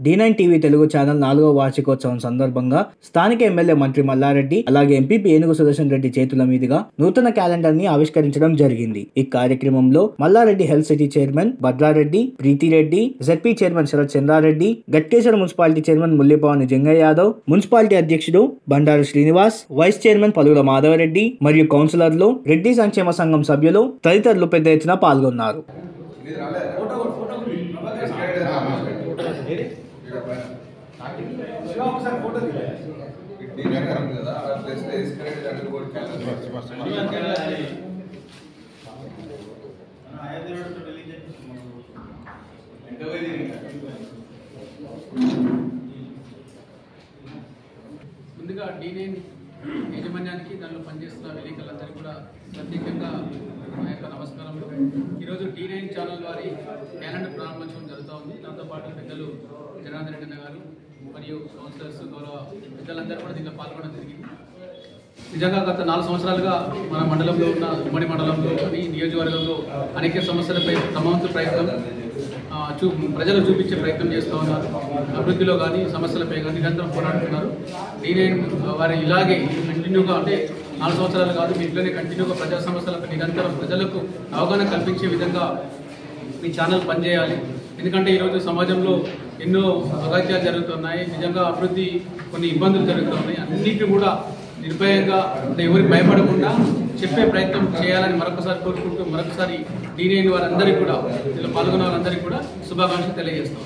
D9 TV Telugu channel 4వ వార్షికోత్సవం సందర్భంగా స్థానిక ఎమ్మెల్యే మంత్రి మల్లారెడ్డి అలాగే ఎంపీపీ ఏనుగు సుదర్శన్ రెడ్డి చేతుల మీదుగా నూతన క్యాలెండర్ ని ఆవిష్కరించడం జరిగింది. ఈ కార్యక్రమంలో Mallareddy health city chairman Bhadrareddy, Preethireddy, ZP chairman Sharath Chandrareddy, Ghatkeshwar municipality chairman Mullipavani Jangaiah Yadav, municipality అధ్యక్షుడు బండారు శ్రీనివాస్, వైస్ చైర్మన్ పలుగుల మాధవరెడ్డి మరియు కౌన్సిలర్లు, రెడ్డి సంక్షేమ సంఘం సభ్యులు తదితరులు పెద్ద ఎత్తున పాల్గొన్నారు. ముందుగా D9 యాజమాన్యానికి దానిలో పనిచేస్తున్న విలేకరులందరికీ కూడా ప్రత్యేకంగా మా యొక్క నమస్కారములు. ఈరోజు D9 ఛానల్ వారి క్యాలెండర్ ప్రారంభోత్సవం జరుగుతూ ఉంది. దాంతో పాటు పెద్దలు జనార్దన్ రెడ్డి గారు మరియు కౌన్సిలర్స్ గౌరవ పెద్దలందరూ కూడా దీంట్లో పాల్గొనడం జరిగింది. నిజంగా గత 4 సంవత్సరాలుగా మన మండలంలో ఉన్న ఉమ్మడి మండలంలో కానీ నియోజకవర్గంలో అనేక సమస్యలపై తమ వంతు ప్రయత్నం ప్రజలు చూపించే ప్రయత్నం చేస్తూ ఉన్నారు. అభివృద్ధిలో కానీ సమస్యలపై కానీ నిరంతరం పోరాడుతున్నారు. D9 వారి ఇలాగే కంటిన్యూగా అంటే 4 సంవత్సరాలు కాదు, మీ ఇంట్లోనే కంటిన్యూగా ప్రజా సమస్యలపై నిరంతరం ప్రజలకు అవగాహన కల్పించే విధంగా మీ ఛానల్ పనిచేయాలి. ఎందుకంటే ఈరోజు సమాజంలో ఎన్నో అగాత్యాలు జరుగుతున్నాయి. నిజంగా అభివృద్ధి కొన్ని ఇబ్బందులు జరుగుతున్నాయి. అన్నింటినీ కూడా నిర్భయంగా అంటే ఎవరికి భయపడకుండా చెప్పే ప్రయత్నం చేయాలని మరొకసారి కోరుకుంటూ మరొకసారి D9 వారందరికీ కూడా ఇందులో పాల్గొన్న వారందరికీ కూడా శుభాకాంక్షలు తెలియజేస్తాం.